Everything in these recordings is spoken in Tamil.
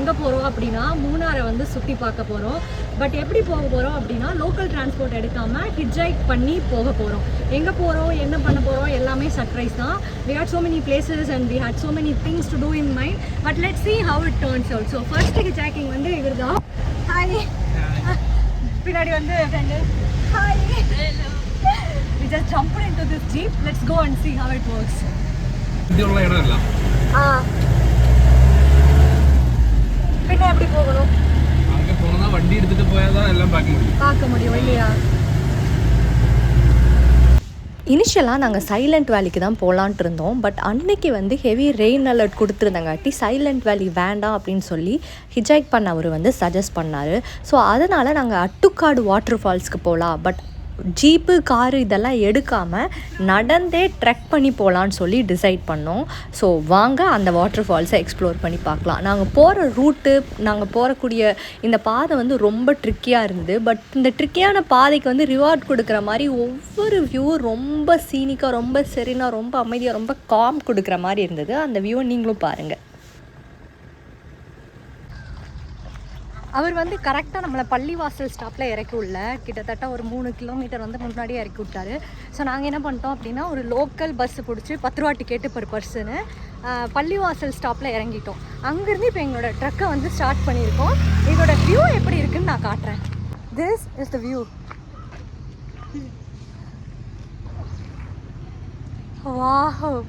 எங்கே போகிறோம் அப்படின்னா மூணாரை வந்து சுற்றி பார்க்க போகிறோம். பட் எப்படி போக போகிறோம் அப்படின்னா லோக்கல் டிரான்ஸ்போர்ட் எடுக்காமல் ஹிட்ஜைக் பண்ணி போக போகிறோம். எங்கே போகிறோம், என்ன பண்ண போகிறோம் எல்லாமே சர்ப்ரைஸ் தான். We had so many places and we had so many things to do in mind. But let's see how it turns out. So first hitchhiking வந்து இவர் தான். ஹாய். பின்னாடி வந்து friend. Hi. Hello. We just jumped into this jeep. Let's go and see how it works. இதுல இடம் இல்ல. பின்ன எப்படி போகணும்? அங்க போனா வண்டி எடுத்துட்டு போயாதான் எல்லாம் பார்க்க முடியும் இல்லையா? இனிஷியலாக நாங்கள் சைலண்ட் வேலிக்கு தான் போகலான்ட்டு இருந்தோம். பட் அன்னைக்கு வந்து heavy rain alert கொடுத்துருந்தாங்காட்டி silent valley வேண்டாம் அப்படின்னு சொல்லி ஹிட்ஜைக் பண்ண அவர் வந்து சஜஸ்ட் பண்ணார். ஸோ அதனால் நாங்கள் அட்டுக்காடு வாட்டர் ஃபால்ஸ்க்கு போகலாம், பட் ஜீப்பு காரு இதெல்லாம் எடுக்காமல் நடந்தே ட்ரெக் பண்ணி போகலான்னு சொல்லி டிசைட் பண்ணோம். ஸோ வாங்க அந்த வாட்டர் ஃபால்ஸை எக்ஸ்ப்ளோர் பண்ணி பார்க்கலாம். நாங்கள் போகிற ரூட்டு, நாங்கள் போகக்கூடிய இந்த பாதை வந்து ரொம்ப ட்ரிக்கியாக இருந்தது. பட் இந்த ட்ரிக்கியான பாதைக்கு வந்து ரிவார்ட் கொடுக்குற மாதிரி ஒவ்வொரு வியூவும் ரொம்ப சீனிக்காக, ரொம்ப செரினாக, ரொம்ப அமைதியாக, ரொம்ப காம் கொடுக்குற மாதிரி இருந்தது. அந்த வியூவை நீங்களும் பாருங்கள். அவர் வந்து கரெக்டாக நம்மளை பள்ளிவாசல் ஸ்டாப்பில் இறக்கி உள்ள கிட்டத்தட்ட ஒரு 3 கிலோமீட்டர் வந்து முன்னாடியே இறக்கி விட்டார். ஸோ நாங்கள் என்ன பண்ணிட்டோம் அப்படின்னா ஒரு லோக்கல் பஸ்ஸு பிடிச்சி 10 ரூபா டிக்கெட்டு பர் பர்சனு பள்ளிவாசல் ஸ்டாப்பில் இறங்கிட்டோம். அங்கேருந்து இப்போ எங்களோட ட்ரக்கை வந்து ஸ்டார்ட் பண்ணியிருக்கோம். இதோட வியூ எப்படி இருக்குன்னு நான் காட்டுறேன். This is the view. Wow.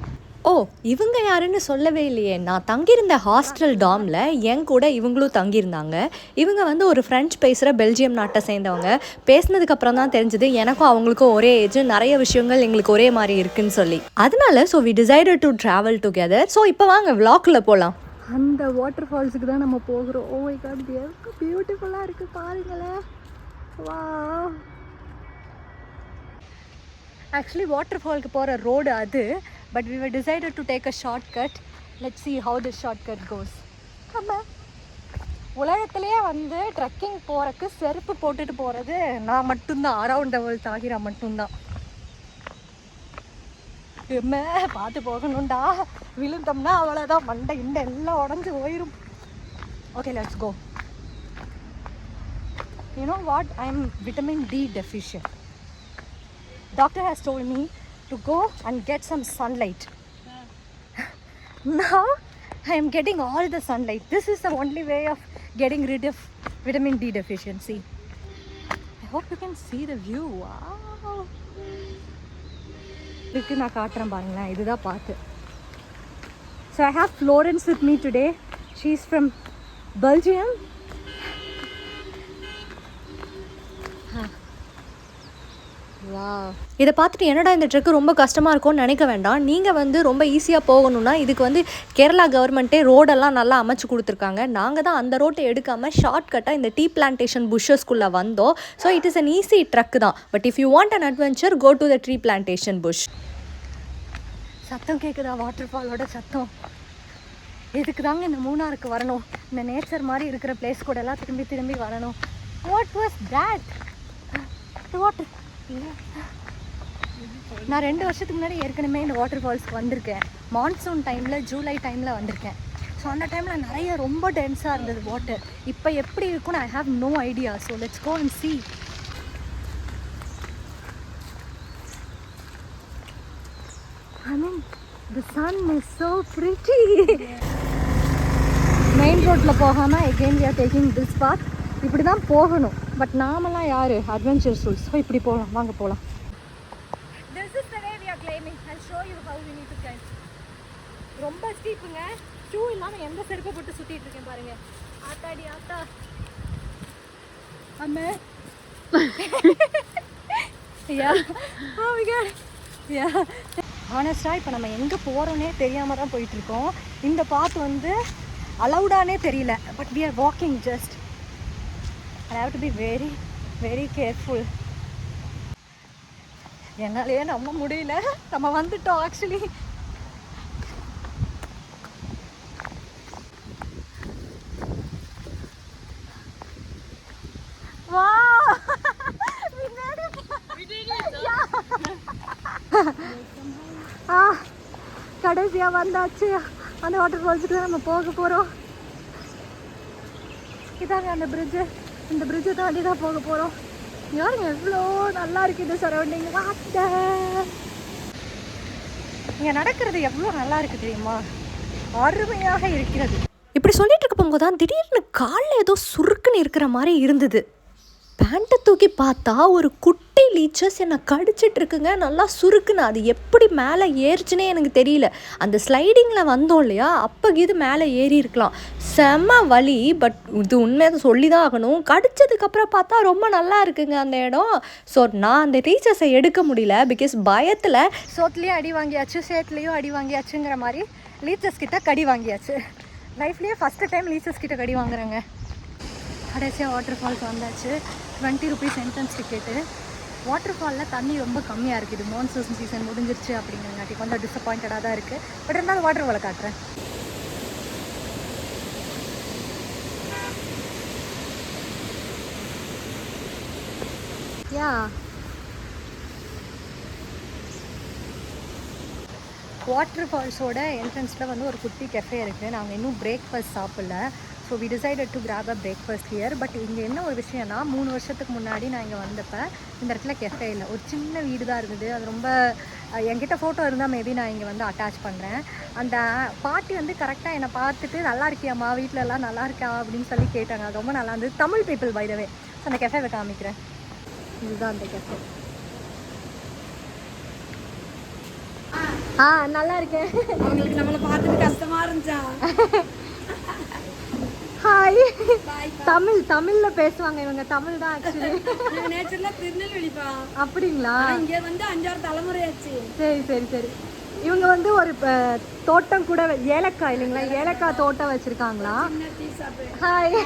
ஓ, இவங்க யாருன்னு சொல்லவே இல்லையே. நான் தங்கியிருந்த ஹாஸ்டல் டாமில் என் கூட இவங்களும் தங்கியிருந்தாங்க. இவங்க வந்து ஒரு ஃப்ரெஞ்ச் பேசுகிற பெல்ஜியம் நாட்டை சேர்ந்தவங்க. பேசினதுக்கப்புறம் தான் தெரிஞ்சது எனக்கும் அவங்களுக்கும் ஒரே ஏஜ், நிறைய விஷயங்கள் எங்களுக்கு ஒரே மாதிரி இருக்குன்னு சொல்லி. அதனால so we decided to travel together. So இப்போ வாங்க விளாக்கில் போகலாம். அந்த வாட்டர் ஃபால்ஸுக்கு தான் நம்ம போகிறோம். ஓ மை காட், எவ்வளோ பியூட்டிஃபுல்லாக இருக்குது பாருங்களேன். வா, ஆக்சுவலி வாட்டர் ஃபால்க்கு போகிற ரோடு அது. But we were decided to take a shortcut. Let's see how this shortcut goes. ஆமாம், உலகத்திலே வந்து ட்ரெக்கிங் போகிறக்கு செருப்பு போட்டுட்டு போகிறது நான் மட்டும்தான். அரவுண்ட் த வேர்ல்ட் தாகிரா மட்டும்தான். எம்மே பார்த்து போகணும்டா, விழுந்தோம்னா அவ்வளோதான், மண்டை இந்த எல்லாம் உடஞ்சி போயிடும். Okay, let's go. You know what? I am vitamin D deficient. Doctor has told me to go and get some sunlight. Now I am getting all the sunlight. This is the only way of getting rid of vitamin D deficiency. I hope you can see the view. Wow. இதுக்கு நான் காட்டுறேன் பாருங்களேன், இதுதான் பார்த்து. So I have Florence with me today. She's from Belgium. இதை பார்த்துட்டு என்னடா இந்த ட்ரெக்கு ரொம்ப கஷ்டமாக இருக்கும்னு நினைக்க வேண்டாம். நீங்கள் வந்து ரொம்ப ஈஸியாக போகணுன்னா இதுக்கு வந்து கேரளா கவர்மெண்ட்டே ரோடெல்லாம் நல்லா அமைச்சு கொடுத்துருக்காங்க. நாங்கள் தான் அந்த ரோட்டை எடுக்காமல் ஷார்ட்கட்டாக இந்த டீ பிளான்டேஷன் புஷ்ஷஸ்குள்ளே வந்தோம். So it is an easy trek தான். But if you want an adventure, go to the tree plantation bush. சத்தம் கேட்குதா? வாட்டர் ஃபாலோட சத்தம். இதுக்கு தாங்க இந்த மூணாருக்கு வரணும். இந்த நேச்சர் மாதிரி இருக்கிற பிளேஸ் கூட எல்லாம் திரும்பி திரும்பி வரணும். What was that? வாட்டர். நான் 2 வருஷத்துக்கு முன்னாடி ஏற்கனவே இந்த வாட்டர் ஃபால்ஸ்க்கு வந்திருக்கேன். மான்சூன் டைமில், ஜூலை டைமில் வந்திருக்கேன். ஸோ அந்த டைமில் நிறைய ரொம்ப டென்ஸாக இருந்தது வாட்டர். இப்போ எப்படி இருக்குன்னு I have no idea. So let's go and see. I mean, the sun is so pretty. Main ரோட்டில் போகாமல் again we are taking this path. இப்படி தான் போகணும். பட் நாமெல்லாம் யார் அட்வென்ச்சர் சூல்ஸ். ஸோ இப்படி போகலாம், வாங்க போகலாம். This is the way we are climbing. I'll show you how we need to climb. ரொம்ப ஸ்டீப்புங்க. ஷூ இல்லாமல் எந்த செருப்பை போட்டு சுற்றிட்டு இருக்கேன் பாருங்க. ஆத்தாடி ஆத்தா. அம்மே. Yeah. Oh my God. Yeah. ஹானஸ்டாக இப்போ நம்ம எங்கே போகிறோன்னே தெரியாமல் தான் போயிட்டுருக்கோம். இந்த பாத் வந்து அலவுடானே தெரியல. But we are walking just. I have to be very, very careful. என்னாலேயே நம்ப முடியல, நம்ம வந்துட்டோம் ஆக்சுவலி. வா, கடைசியாக வந்தாச்சு. அந்த வாட்டர் ஃபால்ஸுக்கு தான் நம்ம போக போகிறோம். இதாங்க அந்த பிரிட்ஜு. இந்த பிரிட்ஜை தாண்டி தான் போக போகிறோம். யாருங்க எவ்வளோ நல்லா இருக்குது இந்த சரௌண்டிங். இங்கே நடக்கிறது எவ்வளோ நல்லா இருக்குது தெரியுமா, அருமையாக இருக்கிறது. இப்படி சொல்லிட்டு இருக்க போகும்போது தான் திடீர்னு காலில் ஏதோ சுருக்குன்னு இருக்கிற மாதிரி இருந்தது. பேண்ட்டை தூக்கி பார்த்தா ஒரு குட்டி லீச்சஸ் என்னை கடிச்சிட்டு இருக்குங்க, நல்லா சுருக்குன்னு. அது எப்படி மேலே ஏறிச்சுனே எனக்கு தெரியல. அந்த ஸ்லைடிங்கில் வந்தோம் இல்லையா, அப்போ இது மேலே ஏறி இருக்கலாம். செம்ம வலி. பட் இது உண்மையாக சொல்லி தான் ஆகணும், கடிச்சதுக்கப்புறம் பார்த்தா ரொம்ப நல்லா இருக்குங்க அந்த இடம். ஸோ நான் அந்த லீச்சஸை எடுக்க முடியல, பிகாஸ் பயத்தில் சோத்துலேயும் அடி வாங்கியாச்சு, சேத்துலேயும் அடி வாங்கியாச்சுங்கிற மாதிரி லீச்சஸ் கிட்ட கடி வாங்கியாச்சு. லைஃப்லேயே ஃபஸ்ட்டு டைம் லீச்சஸ் கிட்ட கடி வாங்குறேங்க. கடைசியாக வாட்டர் ஃபால்ஸ் வந்தாச்சு. 20 rupees என்ட்ரன்ஸ் டிக்கெட்டு. வாட்டர் ஃபாலில் தண்ணி ரொம்ப கம்மியாக இருக்குது. மான்சூன் சீசன் முடிஞ்சிருச்சு அப்படிங்கிறங்காட்டி கொஞ்சம் டிசப்பாயிண்டடாக தான் இருக்குது. பட் இருந்தாலும் வாட்டர் ஃபாலை காட்டுறேன். யா வாட்டர் ஃபால்ஸோட என்ட்ரன்ஸில் வந்து ஒரு குட்டி கெஃபே இருக்குது. நாங்கள் இன்னும் பிரேக்ஃபாஸ்ட் சாப்பிடல. So we decided to grab a breakfast here. But இங்கே என்ன ஒரு விஷயம்னா, 3 வருஷத்துக்கு முன்னாடி நான் இங்கே வந்தப்போ இந்த இடத்துல கெஃபே இல்லை, ஒரு சின்ன வீடு தான் இருந்தது. அது ரொம்ப என்கிட்ட ஃபோட்டோ இருந்தால் மேபி நான் இங்கே வந்து அட்டாச் பண்ணுறேன். அந்த பாட்டி வந்து கரெக்டாக என்னை பார்த்துட்டு நல்லா இருக்கியாம்மா, வீட்டிலலாம் நல்லா இருக்கா அப்படின்னு சொல்லி கேட்டாங்க. அது ரொம்ப நல்லா இருந்தது. Tamil people by the way. So அந்த கெஃபேவை காமிக்கிறேன். இதுதான் அந்த கெஃபே. நல்லா இருக்கேன். அவங்களுக்கு நம்மளை பார்த்துட்டு கஷ்டமா இருந்துச்சா? ஹாய். தமிழில் பேசுவாங்க இவங்க. தமிழ் தான் ஆக்சுவலி. நேச்சர்ல திருநெல்வேலிப்பா. அப்படிங்களா? இங்கே வந்து 5-6 தலைமுறை ஆச்சு. சரி சரி சரி. இவங்க வந்து ஒரு தோட்டம் கூட, ஏலக்காய் இல்லைங்களா, ஏலக்காய் தோட்டம் வச்சுருக்காங்களா? ஹாய்.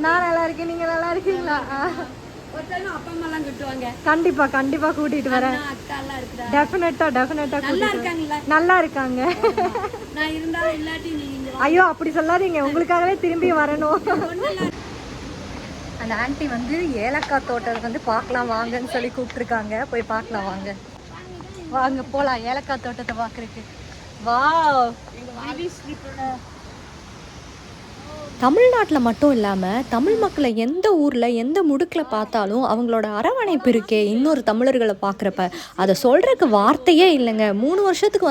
நான் நல்லா இருக்கேன். நீங்கள் நல்லா இருக்கீங்களா? அப்பா அம்மாலாம் கூட்டுவாங்க. கண்டிப்பா கண்டிப்பா கூட்டிட்டு வரேன். டெஃபினட்டா நல்லா இருக்காங்க. நான் இருந்தாலும் இல்லாட்டி நீங்க. ஐயோ அப்படி சொல்லாதீங்க, உங்களுக்காகவே திரும்பி வரணும். அந்த ஆன்ட்டி வந்து ஏலக்காய் தோட்டம் வந்து பார்க்கலாம் வாங்கன்னு சொல்லி கூப்பிட்டுருக்காங்க. போய் பார்க்கலாம் வாங்க. வாங்க போகலாம் ஏலக்காய் தோட்டத்தை பார்க்குறதுக்கு. வாவ். தமிழ்நாட்டில் மட்டும் இல்லாமல் தமிழ் மக்களை எந்த ஊரில் எந்த முடுக்கில் பார்த்தாலும் அவங்களோட அரவணைப்பு இருக்கே இன்னொரு தமிழர்களை பார்க்குறப்ப, அதை சொல்கிறதுக்கு வார்த்தையே இல்லைங்க. 3 வருஷத்துக்கு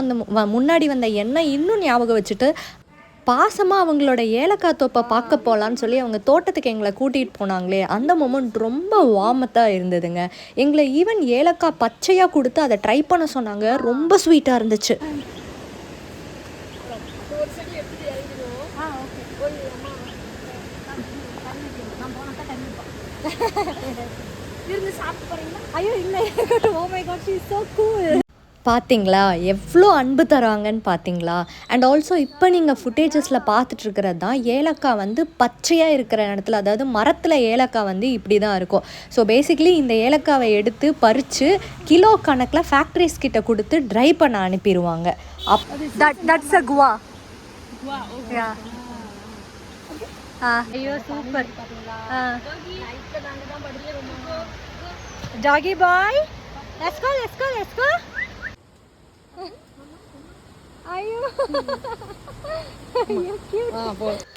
முன்னாடி வந்த எண்ணெய் இன்னும் ஞாபகம் வச்சுட்டு பாசமாக அவங்களோட ஏலக்காய் தோப்பை பார்க்க போகலான்னு சொல்லி அவங்க தோட்டத்துக்கு எங்களை கூட்டிகிட்டு போனாங்களே, அந்த மொமெண்ட் ரொம்ப வார்மத்தாக இருந்ததுங்க. எங்களை ஈவன் ஏலக்காய் பச்சையாக கொடுத்து அதை ட்ரை பண்ண சொன்னாங்க. ரொம்ப ஸ்வீட்டாக இருந்துச்சு. ஐயோ இல்லை. Oh my God, she is so cool. பார்த்தீங்களா எவ்வளோ அன்பு தராங்கன்னு பார்த்தீங்களா? அண்ட் ஆல்சோ இப்போ நீங்கள் ஃபுட்டேஜஸில் பார்த்துட்ருக்கிறது தான் ஏலக்காய் வந்து பச்சையாக இருக்கிற இடத்துல, அதாவது மரத்தில் ஏலக்காய் வந்து இப்படி தான் இருக்கும். ஸோ பேசிக்கலி இந்த ஏலக்காவை எடுத்து பறித்து கிலோ கணக்கில் ஃபேக்ட்ரிஸ் கிட்ட கொடுத்து ட்ரை பண்ண அனுப்பிடுவாங்க. தட்ஸ் அ குவா. ஐயோ super. Doggy boy, let's go let's go let's go. ஐயோ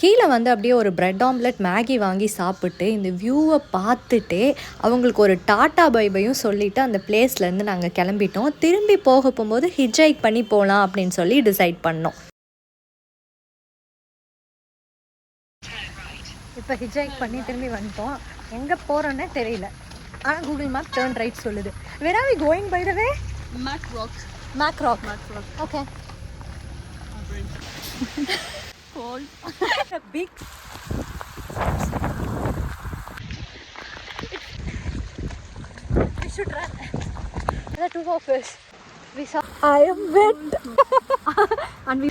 கீழே வந்து அப்படியே ஒரு பிரெட் ஆம்லெட் மேகி வாங்கி சாப்பிட்டு இந்த வியூவை பார்த்துட்டே அவங்களுக்கு ஒரு டாட்டா பைபையும் சொல்லிவிட்டு அந்த பிளேஸ்லேருந்து நாங்கள் கிளம்பிட்டோம். திரும்பி போகும்போது ஹிட்ஜைக் பண்ணி போகலாம் அப்படின்னு சொல்லி டிசைட் பண்ணோம். இப்போ ஹிட்ஜைக் பண்ணி திரும்பி வந்துட்டோம். எங்கே போகிறோன்னே தெரியல. ஆனால் கூகுள் மேப் டர்ன் ரைட் சொல்லுது. Where are we going by the way? Mac Rock. Mac Rock. Okay. Cold. A big. We should run. There are 2 of us. I am wet. And we